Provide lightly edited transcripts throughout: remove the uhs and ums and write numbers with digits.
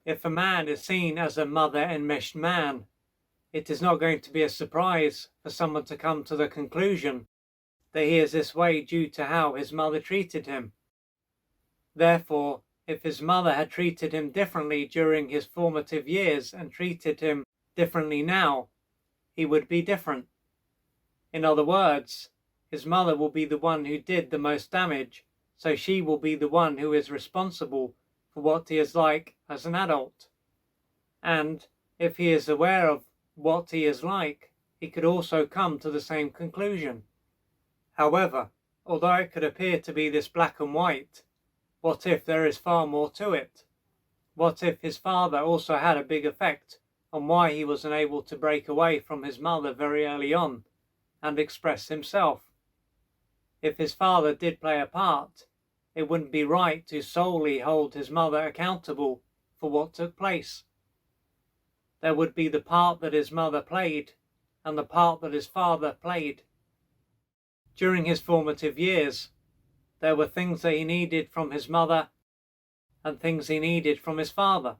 If a man is seen as a mother-enmeshed man, it is not going to be a surprise for someone to come to the conclusion that he is this way due to how his mother treated him. Therefore, if his mother had treated him differently during his formative years and treated him differently now, he would be different. In other words, his mother will be the one who did the most damage, so she will be the one who is responsible for what he is like as an adult. And if he is aware of what he is like, he could also come to the same conclusion. However, although it could appear to be this black and white, what if there is far more to it? What if his father also had a big effect on why he was unable to break away from his mother very early on and express himself? If his father did play a part, it wouldn't be right to solely hold his mother accountable for what took place. There would be the part that his mother played and the part that his father played. During his formative years, there were things that he needed from his mother and things he needed from his father.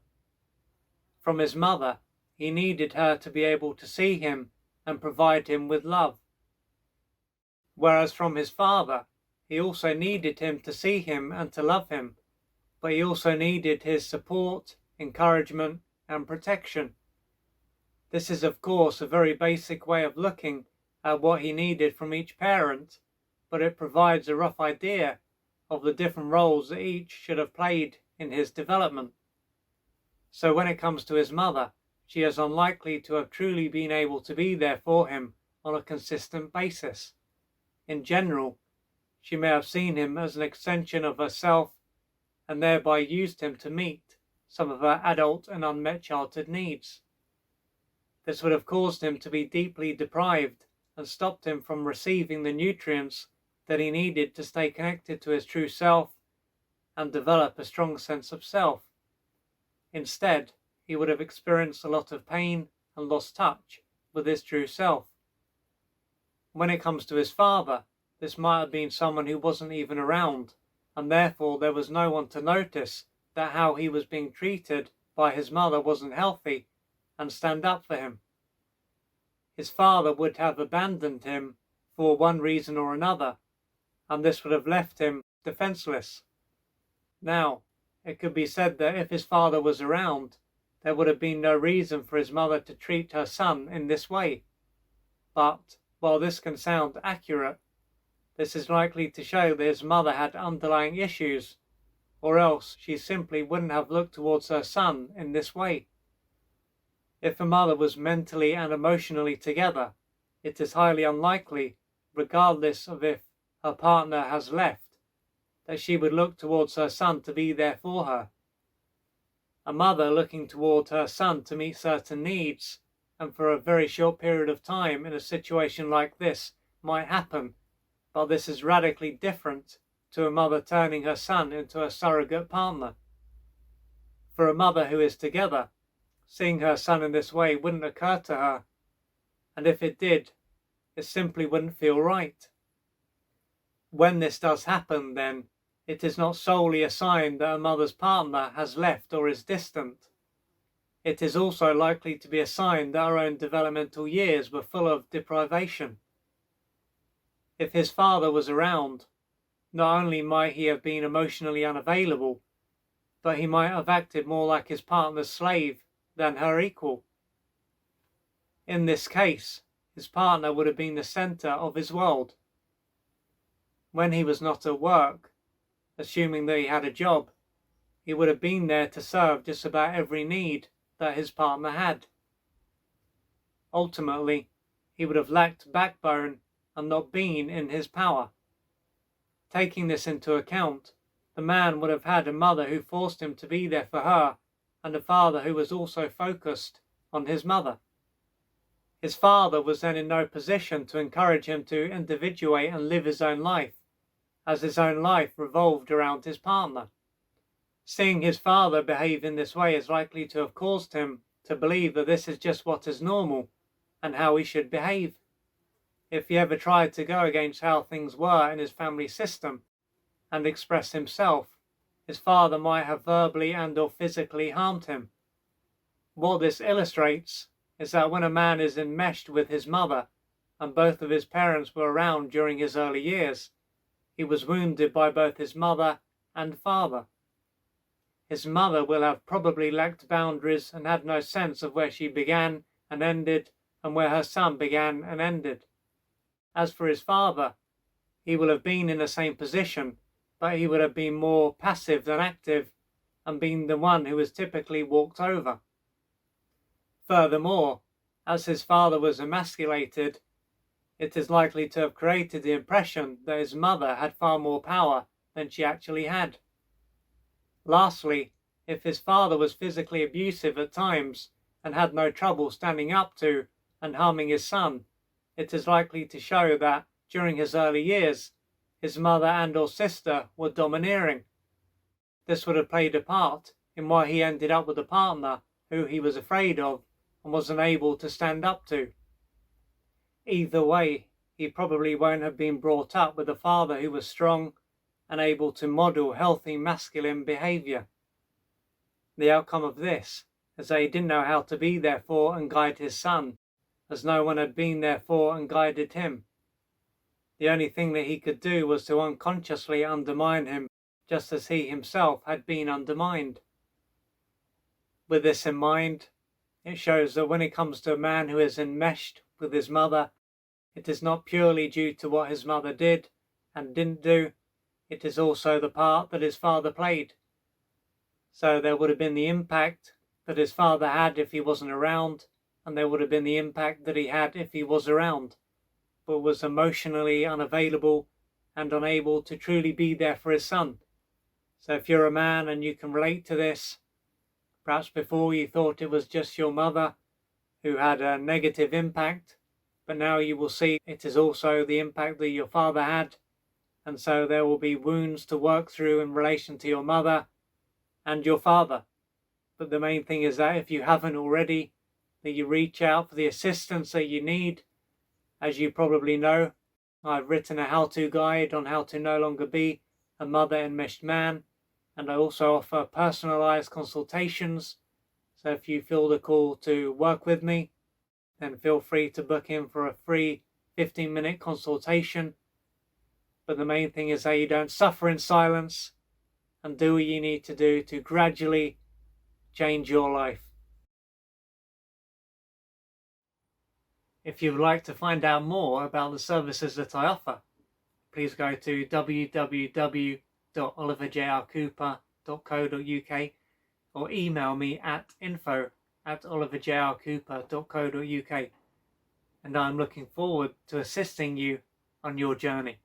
From his mother, he needed her to be able to see him and provide him with love. Whereas from his father, he also needed him to see him and to love him, but he also needed his support, encouragement, and protection. This is, of course, a very basic way of looking at what he needed from each parent, but it provides a rough idea of the different roles that each should have played in his development. So when it comes to his mother, she is unlikely to have truly been able to be there for him on a consistent basis. In general, she may have seen him as an extension of herself and thereby used him to meet some of her adult and unmet childhood needs. This would have caused him to be deeply deprived and stopped him from receiving the nutrients that he needed to stay connected to his true self and develop a strong sense of self. Instead, he would have experienced a lot of pain and lost touch with his true self. When it comes to his father, this might have been someone who wasn't even around, and therefore there was no one to notice that how he was being treated by his mother wasn't healthy and stand up for him. His father would have abandoned him for one reason or another, and this would have left him defenseless. Now, it could be said that if his father was around, there would have been no reason for his mother to treat her son in this way. But, while this can sound accurate, this is likely to show that his mother had underlying issues, or else she simply wouldn't have looked towards her son in this way. If a mother was mentally and emotionally together, it is highly unlikely, regardless of if her partner has left, that she would look towards her son to be there for her. A mother looking toward her son to meet certain needs, and for a very short period of time in a situation like this, might happen, but this is radically different to a mother turning her son into a surrogate partner. For a mother who is together, seeing her son in this way wouldn't occur to her, and if it did, it simply wouldn't feel right. When this does happen, then, it is not solely a sign that a mother's partner has left or is distant. It is also likely to be a sign that her own developmental years were full of deprivation. If his father was around, not only might he have been emotionally unavailable, but he might have acted more like his partner's slave than her equal. In this case, his partner would have been the center of his world. When he was not at work, assuming that he had a job, he would have been there to serve just about every need that his partner had. Ultimately, he would have lacked backbone and not been in his power. Taking this into account, the man would have had a mother who forced him to be there for her and a father who was also focused on his mother. His father was then in no position to encourage him to individuate and live his own life, as his own life revolved around his partner. Seeing his father behave in this way is likely to have caused him to believe that this is just what is normal and how he should behave. If he ever tried to go against how things were in his family system and express himself, his father might have verbally and or physically harmed him. What this illustrates is that when a man is enmeshed with his mother, and both of his parents were around during his early years, he was wounded by both his mother and father. His mother will have probably lacked boundaries and had no sense of where she began and ended and where her son began and ended. As for his father, he will have been in the same position, but he would have been more passive than active and been the one who was typically walked over. Furthermore, as his father was emasculated, it is likely to have created the impression that his mother had far more power than she actually had. Lastly, if his father was physically abusive at times and had no trouble standing up to and harming his son, it is likely to show that during his early years, his mother and or sister were domineering. This would have played a part in why he ended up with a partner who he was afraid of and was unable to stand up to. Either way, he probably won't have been brought up with a father who was strong and able to model healthy masculine behaviour. The outcome of this is that he didn't know how to be there for and guide his son, as no one had been there for and guided him. The only thing that he could do was to unconsciously undermine him, just as he himself had been undermined. With this in mind, it shows that when it comes to a man who is enmeshed with his mother, it is not purely due to what his mother did and didn't do, it is also the part that his father played. So there would have been the impact that his father had if he wasn't around, and there would have been the impact that he had if he was around, but was emotionally unavailable and unable to truly be there for his son. So if you're a man and you can relate to this, perhaps before you thought it was just your mother who had a negative impact, but now you will see it is also the impact that your father had, and so there will be wounds to work through in relation to your mother and your father. But the main thing is that if you haven't already, that you reach out for the assistance that you need. As you probably know, I've written a how-to guide on how to no longer be a mother-enmeshed man, and I also offer personalized consultations. So if you feel the call to work with me, then feel free to book in for a free 15-minute consultation. But the main thing is that you don't suffer in silence and do what you need to do to gradually change your life. If you would like to find out more about the services that I offer, please go to www.oliverjrcooper.co.uk or email me at info@oliverjrcooper.co.uk, and I'm looking forward to assisting you on your journey.